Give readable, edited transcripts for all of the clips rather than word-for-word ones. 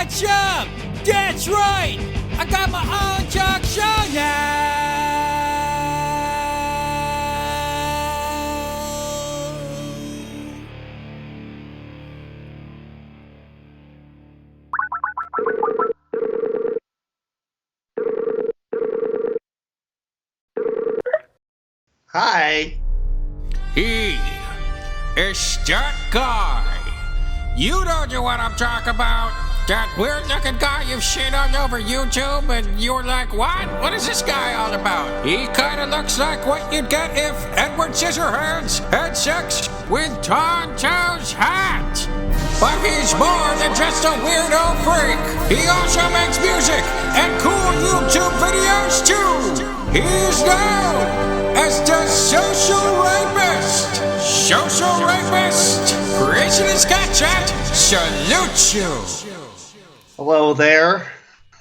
Gotcha! That's right! I got my own talk show now! Hi. He is that guy. You don't know what I'm talking about. That weird-looking guy you've seen all over YouTube, and you're like, what? What is this guy all about? He kind of looks like what you'd get if Edward Scissorhands had sex with Tonto's hat. But he's more than just a weirdo freak. He also makes music and cool YouTube videos too. He's known as the Social Rapist. Social Rapist, Creationist Cat, salute you. Hello there.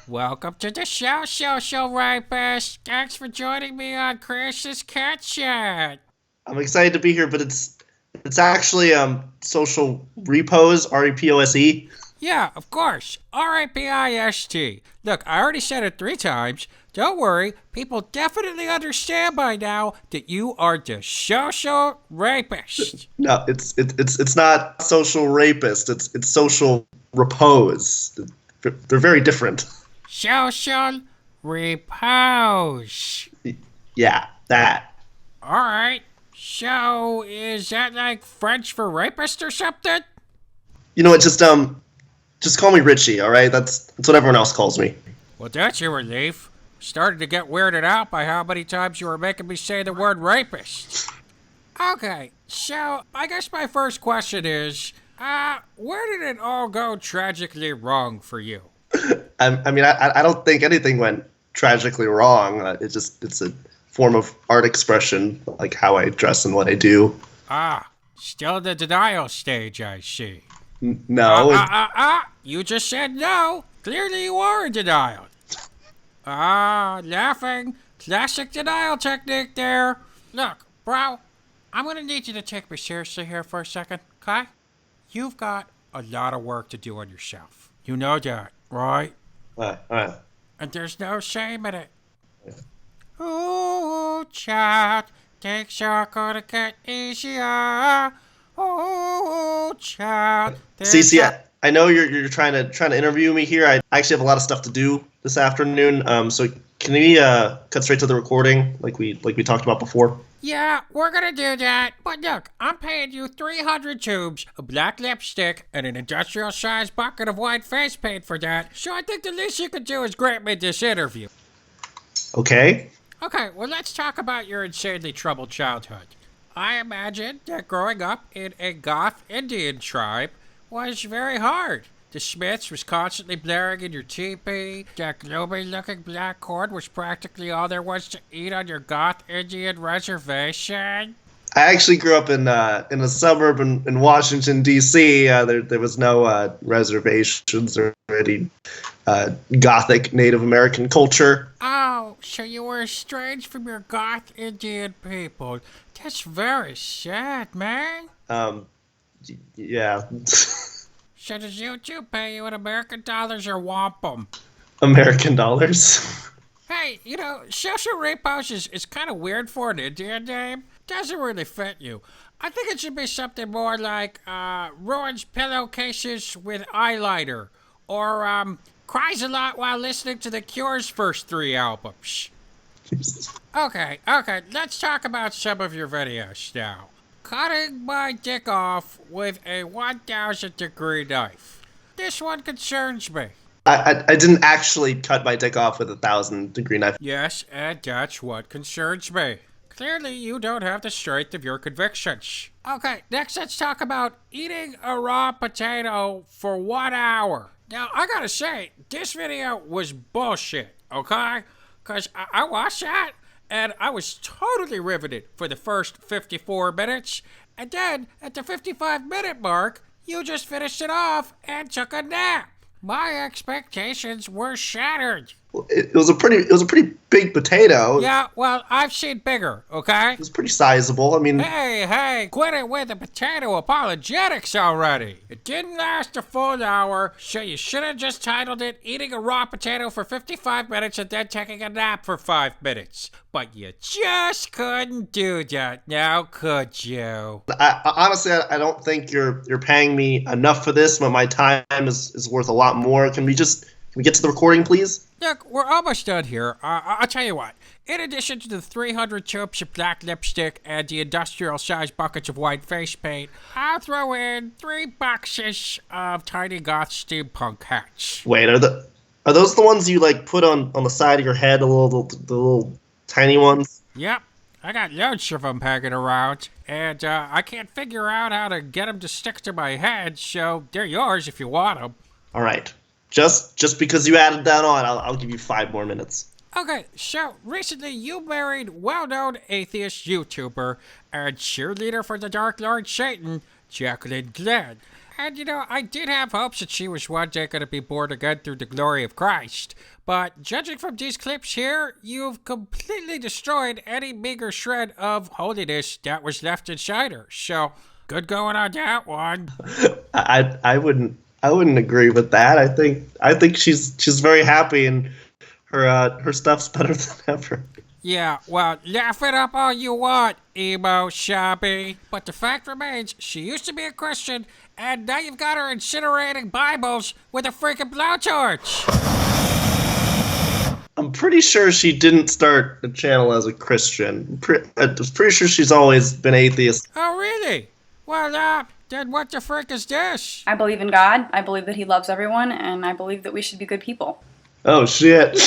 Welcome to the show, Social Rapist. Thanks for joining me on Creationist Cat Chat. I'm excited to be here, but it's actually Social Repose, R-E-P-O-S-E. Yeah, of course. R-A-P-I-S-T. Look, I already said it 3 times. Don't worry, people definitely understand by now that you are the Social Rapist. No, it's not Social Rapist. It's Social Repose. They're very different. Social Repose. Yeah, that. All right. So, is that like French for rapist or something? You know what? Just call me Richie. All right, that's what everyone else calls me. Well, that's a relief. Started to get weirded out by how many times you were making me say the word rapist. Okay, so I guess my first question is, where did it all go tragically wrong for you? I don't think anything went tragically wrong. It's a form of art expression, like how I dress and what I do. Still the denial stage, I see. No. You just said no. Clearly you are in denial. Laughing. Classic denial technique there. Look, bro, I'm gonna need you to take me seriously here for a second, okay? You've got a lot of work to do on yourself. You know that, right? All right. And there's no shame in it. Ooh, child, things are gonna get easier. Ooh, child. See, I know you're trying to interview me here. I actually have a lot of stuff to do this afternoon. So can we cut straight to the recording like we talked about before? Yeah, we're gonna do that. But look, I'm paying you 300 tubes, a black lipstick, and an industrial-sized bucket of white face paint for that. So I think the least you could do is grant me this interview. Okay. Okay, well, let's talk about your insanely troubled childhood. I imagine that growing up in a Goth Indian tribe was very hard. The Smiths was constantly blaring in your teepee. That gloomy-looking black corn was practically all there was to eat on your Goth Indian reservation. I actually grew up in a suburb in Washington, D.C. There was no reservations or any Gothic Native American culture. Oh, so you were estranged from your Goth Indian people. That's very sad, man. Yeah. So does YouTube pay you in American dollars or wampum? American dollars. Hey, you know, Social Repose is kind of weird for an Indian name. Doesn't really fit you. I think it should be something more like, ruins pillowcases with eyeliner. Or, cries a lot while listening to The Cure's first 3 albums. Okay, let's talk about some of your videos now. Cutting my dick off with a 1,000-degree knife. This one concerns me. I didn't actually cut my dick off with a 1,000-degree knife. Yes, and that's what concerns me. Clearly, you don't have the strength of your convictions. Okay, next let's talk about eating a raw potato for 1 hour. Now, I gotta say, this video was bullshit, okay? Because I watched that, and I was totally riveted for the first 54 minutes. And then, at the 55-minute mark, you just finished it off and took a nap. My expectations were shattered. It was a pretty big potato. Yeah, well, I've seen bigger, okay? It was pretty sizable. I mean, Hey, quit it with the potato apologetics already. It didn't last a full hour, so you should have just titled it Eating a Raw Potato for 55 minutes and then taking a nap for 5 minutes. But you just couldn't do that, now could you? honestly, I don't think you're paying me enough for this, but my time is worth a lot more. Can we get to the recording, please? Look, we're almost done here. I'll tell you what. In addition to the 300 tubes of black lipstick and the industrial-sized buckets of white face paint, I'll throw in 3 boxes of tiny goth steampunk hats. Wait, are those the ones you like put on the side of your head, the little tiny ones? Yep, I got loads of them hanging around, and I can't figure out how to get them to stick to my head, so they're yours if you want them. All right. Just because you added that on, I'll give you 5 more minutes. Okay, so recently you married well-known atheist YouTuber and cheerleader for the Dark Lord Satan, Jacqueline Glenn. And I did have hopes that she was one day going to be born again through the glory of Christ. But judging from these clips here, you've completely destroyed any meager shred of holiness that was left inside her. So, good going on that one. I wouldn't agree with that. I think she's very happy and her stuff's better than ever. Yeah, well, laugh it up all you want, emo shabby. But the fact remains, she used to be a Christian, and now you've got her incinerating Bibles with a freaking blowtorch. I'm pretty sure she didn't start the channel as a Christian. I'm pretty sure she's always been atheist. Oh, really? Well, then what the frick is this? I believe in God, I believe that he loves everyone, and I believe that we should be good people. Oh, shit.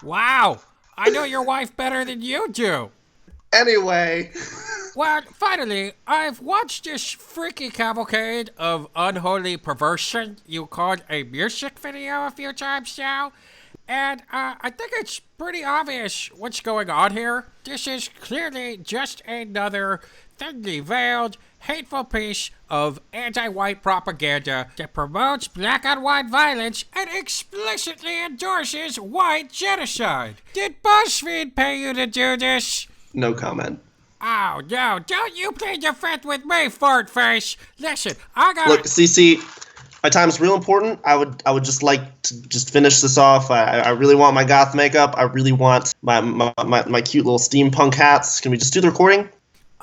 Wow, I know your wife better than you do. Anyway. Well, finally, I've watched this freaky cavalcade of unholy perversion you called a music video a few times now. And I think it's pretty obvious what's going on here. This is clearly just another thinly veiled, hateful piece of anti-white propaganda that promotes black-on-white violence and explicitly endorses white genocide. Did BuzzFeed pay you to do this? No comment. Oh, no, don't you plead the fifth with me, fart face. Listen, I got... Look, CC, my time's real important. I would just like to just finish this off. I really want my goth makeup. I really want my cute little steampunk hats. Can we just do the recording?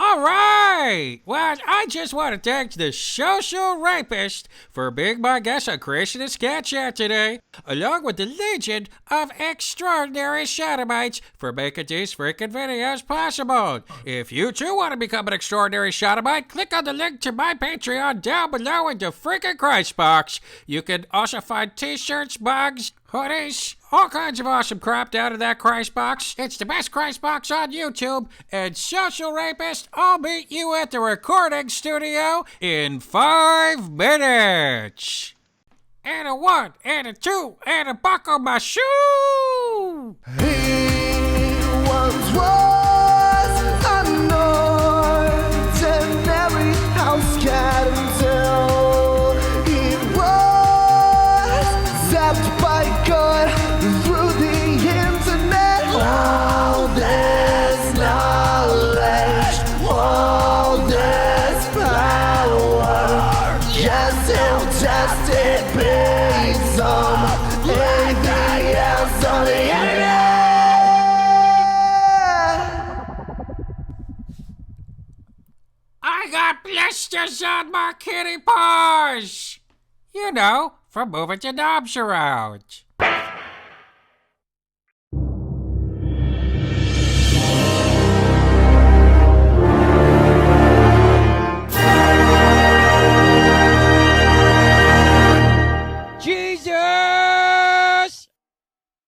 All right! Well, I just want to thank the social rapist for being my guest on Creationist Cat Chat today, along with the legion of extraordinary sodomites for making these freaking videos possible. If you too want to become an extraordinary sodomite, click on the link to my Patreon down below in the freaking Christ box. You can also find t-shirts, mugs, hoodies, all kinds of awesome crap down in that Christ box. It's the best Christ box on YouTube, and Social Rapist, I'll meet you at the recording studio in 5 minutes. And a 1, and a 2, and a buckle my shoe. He once was an ordinary house cat until he was zapped by God through the internet. All this knowledge, all this power, yes, he'll just it be some anything else on the internet. I got blisters on my kitty paws. You know, from moving the knobs around.